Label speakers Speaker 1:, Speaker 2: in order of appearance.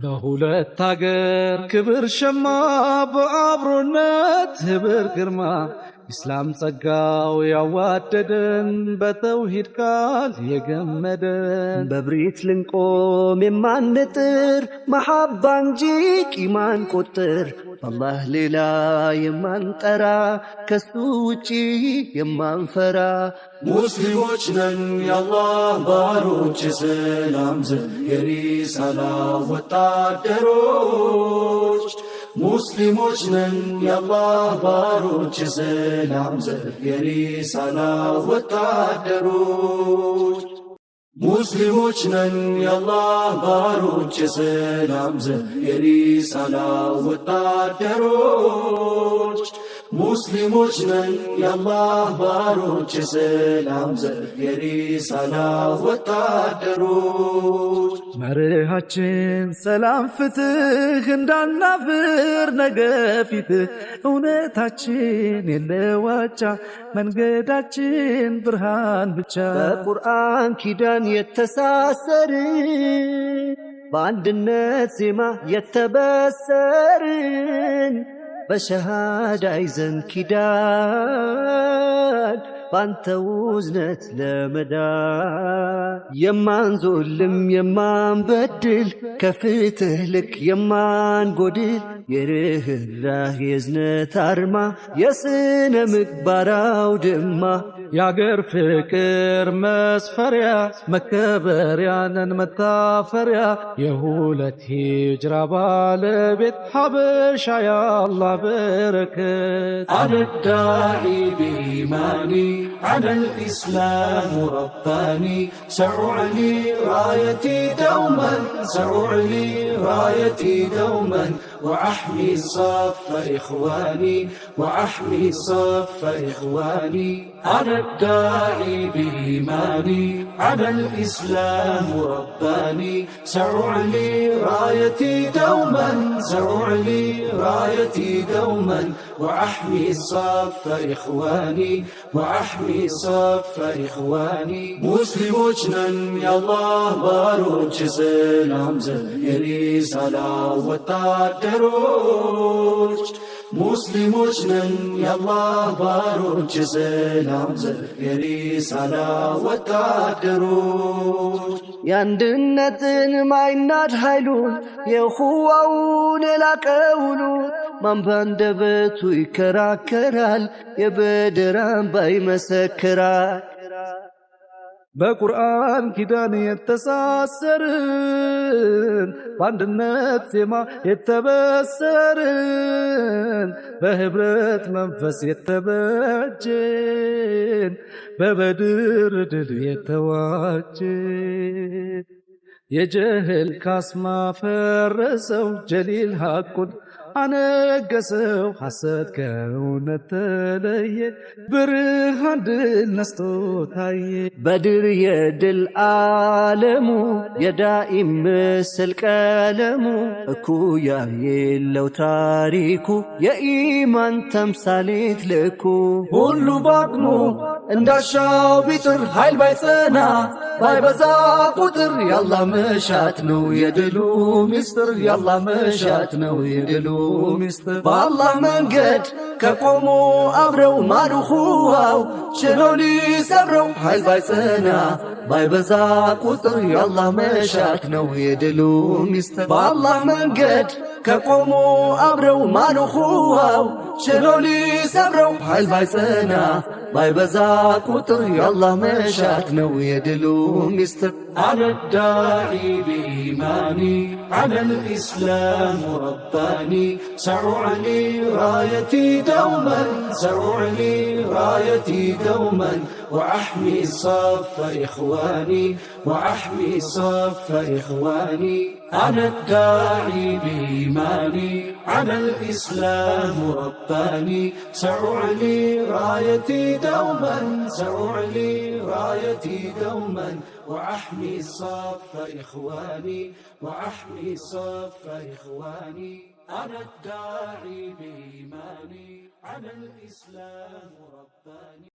Speaker 1: በሁለት አገር ክብር ሸማ በአብሮነት ህብር ግርማ ኢስላም ጸጋው ያዋደደን በተውሂድ ቃል የገመደን በብሪት ልንቆም የማንጥር መሐባ እንጂ ቂማን ቁጥር አላህ ሌላ የማንጠራ ከሱ ውጪ የማንፈራ
Speaker 2: ሙስሊሞች ነን የአላህ ባሮች የሰላም ዘብ የሪሳላ ወታደሮች ሙስሊሞች ነን የአላህ ባሮች የሰላም ዘብ የሪሳላ ወታደሮች ሙስሊሞች ነን የአላህ ባሮች የሰላም ዘብ የሪሳላ ወታደሮች ሙስሊሞች ነን የአላህ ባሮች የሰላም ዘብ የሪሳላ ወታደሮች
Speaker 1: መርሃችን ሰላም ፍትህ እንዳናፍር ነገ ፊትህ እውነታችን የለዋቻ መንገዳችን ብርሃን ብቻ
Speaker 3: በቁርአን ኪዳን የተሳሰርን በአንድነት ዜማ የተበሰርን በሸሃዳ ይዘን ኪዳን ባንተው እዝነት ለመዳን የማንዞልም የማንበድል ከፍትህ ልክ የማንጎድል የርህራህ የእዝነት አርማ የስነ ምግባር አውድማ
Speaker 1: የአገር ፍቅር መስፈሪያ መከበሪያነን መታፈሪያ የሁለት ሂጅራ ባለቤት ሀበሻ ያአላህ በረከት
Speaker 2: أنا الداعي بإيماني على الإسلام رباني سأعلي رايتي دوما سأعلي رايتي دوما وأحمي صف إخواني وأحمي صف إخواني أنا الداعي بإيماني على الإسلام رباني سأعلي رايتي دوما سأعلي رايتي دوما وأحمي صف إخواني وأحمي صف إخواني مسلموች ነን የአላህ ባሮች የሰላም ዘብ የሪሳላ ወታደሮች ሙስሊሞች ነን የአላህ ባሮች የሰላም ዘብ የሪሳላ ወታደሮች
Speaker 3: የአንድነትን ማይናድ ኃይሉን የኹዋውን የላቀውሉን ማን ባንደበቱ ይከራከራል የበድር አምባ ይመሰክራል
Speaker 1: በቁርአን ኪዳን የተሳሰርን በአንድነት ዜማ የተበሰርን በህብረት መንፈስ የተበጀን በበድር ድል የተዋጀን የጀህል ካስማ ፈረሰው ጀሊል ሐቁን አነገሰው ሐሰት ከእውነት ተለየ ብርሃን ድል ነስቶ ታየ
Speaker 3: በድር የድል ዓለሙ የዳኢም ምስል ቀለሙ እኩያ የለው ታሪኩ የኢማን ተምሳሌት ልኩ
Speaker 2: ሁሉ ባቅሙ እንዳሻው ቢጥር ኃይል ባይጸና ባይበዛ ቁጥር ያላህ መሻት ነው የድሉ ሚስጥር ያላህ መሻት ነው የድሉ ሚስጥር በአላህ መንገድ ከቆሙ አብረው ማሩኹዋው ችለው ሊሰብረው ኃይል ባይጸና ባይበዛ ቁጥር ያላህ መሻት ነው የድሉ ሚስጥር በአላህ መንገድ ከቆሙ አብረው ማሩኹዋው ችለው ሊሰብረው ኃይል ባይጸና ባይበዛ ቁጥር ያላህ መሻት ነው የድሉ ሚስጥር أنا الداعي بإيماني على الإسلام رباني سأعلي رايتي دوما سأعلي رايتي دوما وأحمي صف إخواني وأحمي صف إخواني أنا الداعي بإيماني على الإسلام رباني سأعلي رايتي دوما سأعلي رايتي دوما وأحمي صف إخواني وأحمي صف إخواني أنا الداعي بإيماني كان الإسلام رباني.